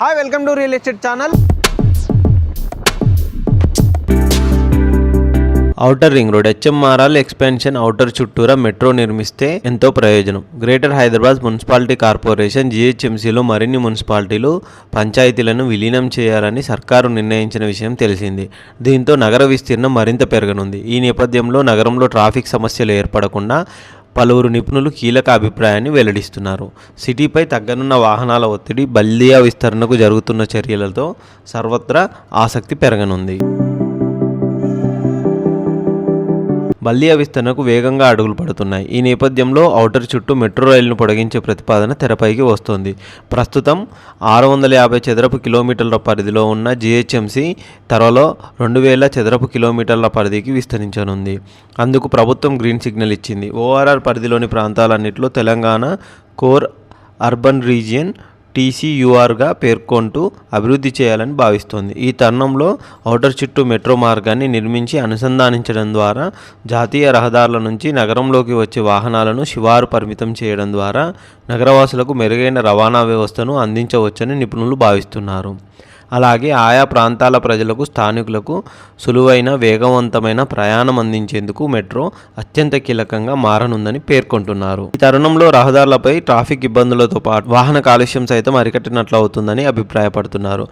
Hi welcome to real estate channel. Outer ring road HMRL expansion outer చుట్టూరా metro నిర్మిస్తే ఎంతో ప్రయోజనం. Greater Hyderabad municipality corporation GHMCలో మరిన్ని మున్సిపాలిటీలు పంచాయతీలను విలీనం చేయాలని సర్కారు నిర్ణయించిన విషయం తెలిసింది. దీంతో నగర విస్తీర్ణం మరింత పెరగనుంది. ఈ నేపథ్యంలో నగరంలో ట్రాఫిక్ సమస్యలు ఏర్పడకుండా పలువురు నిపుణులు కీలక అభిప్రాయాన్ని వెల్లడిస్తున్నారు. సిటీపై తగ్గనున్న వాహనాల ఒత్తిడి, బల్దియా విస్తరణకు జరుగుతున్న చర్యలతో సర్వత్రా ఆసక్తి పెరగనుంది. బల్దియా విస్తరణకు వేగంగా అడుగులు పడుతున్నాయి. ఈ నేపథ్యంలో ఔటర్ చుట్టూ మెట్రో రైలును పొడిగించే ప్రతిపాదన తెరపైకి వస్తోంది. ప్రస్తుతం 650 చదరపు కిలోమీటర్ల పరిధిలో ఉన్న GHMC త్వరలో 2000 చదరపు కిలోమీటర్ల పరిధికి విస్తరించనుంది. అందుకు ప్రభుత్వం గ్రీన్ సిగ్నల్ ఇచ్చింది. ORR పరిధిలోని ప్రాంతాలన్నింటిలో తెలంగాణ కోర్ అర్బన్ రీజియన్ TCURగా పేర్కొంటూ అభివృద్ధి చేయాలని భావిస్తోంది. ఈ తరుణంలో ఔటర్ చుట్టూ మెట్రో మార్గాన్ని నిర్మించి అనుసంధానించడం ద్వారా జాతీయ రహదారుల నుంచి నగరంలోకి వచ్చే వాహనాలను శివారు పరిమితం చేయడం ద్వారా నగరవాసులకు మెరుగైన రవాణా వ్యవస్థను అందించవచ్చని నిపుణులు భావిస్తున్నారు. అలాగే ఆయా ప్రాంతాల ప్రజలకు, స్థానికులకు సులువైన, వేగవంతమైన ప్రయాణం అందించేందుకు మెట్రో అత్యంత కీలకంగా మారనుందని పేర్కొంటున్నారు. ఈ తరుణంలో రహదారులపై ట్రాఫిక్ ఇబ్బందులతో పాటు వాహన కాలుష్యం సైతం అరికట్టినట్లు అవుతుందని అభిప్రాయపడుతున్నారు.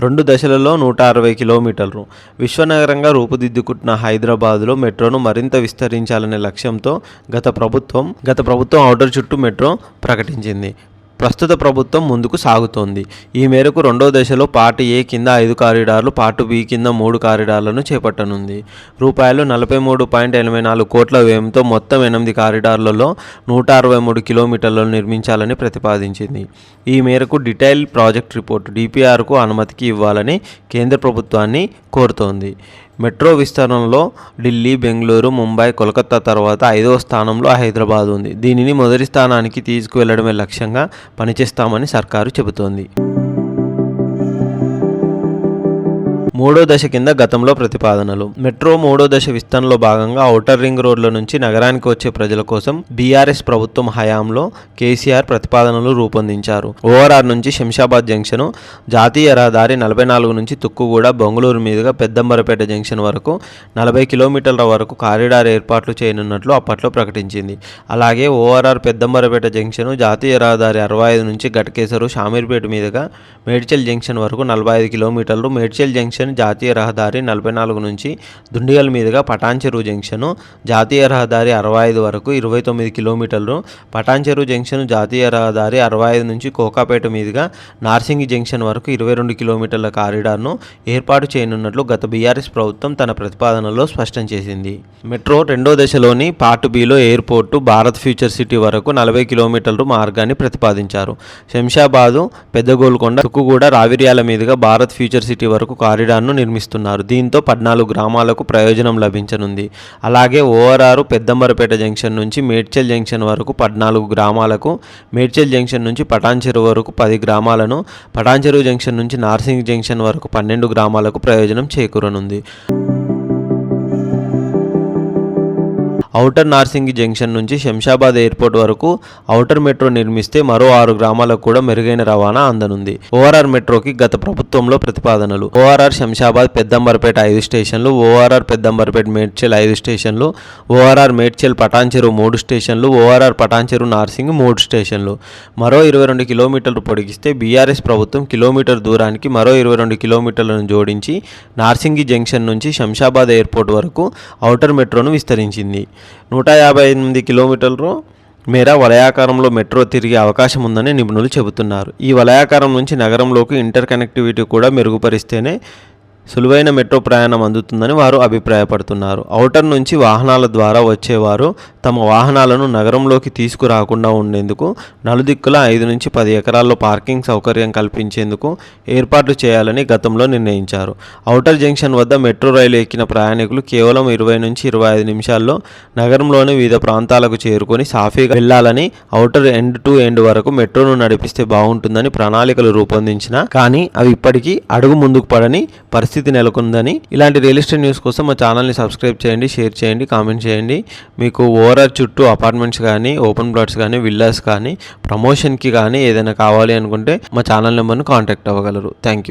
2 దశలలో 160 కిలోమీటర్లు విశ్వనగరంగా రూపుదిద్దుకుంటున్న హైదరాబాద్లో మెట్రోను మరింత విస్తరించాలనే లక్ష్యంతో గత ప్రభుత్వం ఔటర్ చుట్టూ మెట్రో ప్రకటించింది. ప్రస్తుత ప్రభుత్వం ముందుకు సాగుతోంది. ఈ మేరకు 2వ దశలో పార్ట్ A కింద 5 కారిడార్లు, పార్ట్ B కింద 3 కారిడార్లను చేపట్టనుంది. రూపాయలు 43.84 కోట్ల వ్యయంతో మొత్తం 8 కారిడార్లలో 163 కిలోమీటర్లను నిర్మించాలని ప్రతిపాదించింది. ఈ మేరకు డీటెయిల్ ప్రాజెక్ట్ రిపోర్ట్ DPRకు అనుమతికి ఇవ్వాలని కేంద్ర ప్రభుత్వాన్ని కోరుతోంది. మెట్రో విస్తరణలో ఢిల్లీ, బెంగళూరు, ముంబై, కోల్కతా తర్వాత 5వ స్థానంలో హైదరాబాద్ ఉంది. దీనిని మొదటి స్థానానికి తీసుకువెళ్లడమే లక్ష్యంగా పనిచేస్తామని సర్కారు చెబుతోంది. 3వ దశ కింద గతంలో ప్రతిపాదనలు. మెట్రో 3వ దశ విస్తరణలో భాగంగా ఔటర్ రింగ్ రోడ్ల నుంచి నగరానికి వచ్చే ప్రజల కోసం BRS ప్రభుత్వం హయాంలో కేసీఆర్ ప్రతిపాదనలు రూపొందించారు. ORR నుంచి శంషాబాద్ జంక్షను, జాతీయ రహదారి 44 నుంచి తుక్కుగూడ, బెంగళూరు మీదుగా పెద్దంబరపేట జంక్షన్ వరకు 40 కిలోమీటర్ల వరకు కారిడార్ ఏర్పాట్లు చేయనున్నట్లు అప్పట్లో ప్రకటించింది. అలాగే ORR పెద్దంబరపేట జంక్షను, జాతీయ రహదారి 65 నుంచి ఘటకేసరు, షామీర్పేట మీదుగా మేడ్చల్ జంక్షన్ వరకు 45 కిలోమీటర్లు, మేడ్చల్ జంక్షన్ జాతీయ రహదారి 44 నుంచి దుండిగల్ మీదుగా పటాన్చెరు జంక్షను, జాతీయ రహదారి 65 వరకు 29 కిలోమీటర్లు, పటాన్చెరు జంక్షన్ జాతీయ రహదారి 65 నుంచి కోకాపేట మీదుగా నార్సింగి జంక్షన్ వరకు 22 కిలోమీటర్ల కారిడార్ను ఏర్పాటు చేయనున్నట్లు గత BRS ప్రభుత్వం తన ప్రతిపాదనలో స్పష్టం చేసింది. మెట్రో 2వ దశలోని పార్ట్ Bలో ఎయిర్పోర్టు, భారత్ ఫ్యూచర్ సిటీ వరకు 40 కిలోమీటర్లు మార్గాన్ని ప్రతిపాదించారు. శంషాబాదు, పెద్ద గోల్కొండ, తుక్కుగూడ, రావిర్యాల మీదుగా భారత్ ఫ్యూచర్ సిటీ వరకు కారిడార్ను నిర్మిస్తున్నారు. దీంతో 14 గ్రామాలకు ప్రయోజనం లభించనుంది. అలాగే ORR పెద్దంబరపేట జంక్షన్ నుంచి మేడ్చల్ జంక్షన్ వరకు 14 గ్రామాలకు, మేడ్చల్ జంక్షన్ నుంచి పటాన్చెరు వరకు 10 గ్రామాలను, పటాన్చెరు జంక్షన్ నుంచి నార్సింగ్ జంక్షన్ వరకు 12 గ్రామాలకు ప్రయోజనం చేకూరనుంది. ఔటర్ నార్సింగి జంక్షన్ నుంచి శంషాబాద్ ఎయిర్పోర్ట్ వరకు ఔటర్ మెట్రో నిర్మిస్తే మరో 6 గ్రామాలకు కూడా మెరుగైన రవాణా అందనుంది. ORR మెట్రోకి గత ప్రభుత్వంలో ప్రతిపాదనలు. ORR శంషాబాద్ పెద్దంబరపేట 5 స్టేషన్లు, ORR పెద్దంబరపేట మేడ్చల్ 5 స్టేషన్లు, ORR మేడ్చల్ పటాన్చెరు 3 స్టేషన్లు, ORR పటాన్చెరు నార్సింగి 3 స్టేషన్లు. మరో 22 కిలోమీటర్లు పొడిగిస్తే BRS ప్రభుత్వం కిలోమీటర్ దూరానికి మరో 22 కిలోమీటర్లను జోడించి నార్సింగి జంక్షన్ నుంచి శంషాబాద్ ఎయిర్పోర్ట్ వరకు ఔటర్ మెట్రోను విస్తరించింది. 158 కిలోమీటర్ల మేర వలయాకారంలో మెట్రో తిరిగే అవకాశం ఉందని నిపుణులు చెబుతున్నారు. ఈ వలయాకారం నుంచి నగరంలోకి ఇంటర్ కనెక్టివిటీ కూడా మెరుగుపరిస్తేనే సులువైన మెట్రో ప్రయాణం అందుతుందని వారు అభిప్రాయపడుతున్నారు. ఔటర్ నుంచి వాహనాల ద్వారా వచ్చేవారు తమ వాహనాలను నగరంలోకి తీసుకురాకుండా ఉండేందుకు నలుదిక్కుల 5 నుంచి 10 ఎకరాల్లో పార్కింగ్ సౌకర్యం కల్పించేందుకు ఏర్పాట్లు చేయాలని గతంలో నిర్ణయించారు. ఔటర్ జంక్షన్ వద్ద మెట్రో రైలు ఎక్కిన ప్రయాణికులు కేవలం 20 నుంచి 25 నిమిషాల్లో నగరంలోని వివిధ ప్రాంతాలకు చేరుకొని సాఫీగా వెళ్లాలని, ఔటర్ ఎండ్ టు ఎండ్ వరకు మెట్రోను నడిపిస్తే బాగుంటుందని ప్రణాళికలు రూపొందించినా కానీ అవి ఇప్పటికీ అడుగు ముందుకు పడని పరిస్థితి నెలకొందని. ఇలాంటి రియల్ ఎస్టేట్ న్యూస్ కోసం మా ఛానల్ని సబ్స్క్రైబ్ చేయండి, షేర్ చేయండి, కామెంట్ చేయండి. మీకు ఓఆర్ఆర్ చుట్టూ అపార్ట్మెంట్స్ కానీ, ఓపెన్ ప్లాట్స్ కానీ, విల్లాస్ కానీ, ప్రమోషన్కి కానీ ఏదైనా కావాలి అనుకుంటే మా ఛానల్ నెంబర్ను కాంటాక్ట్ అవ్వగలరు. Thank you.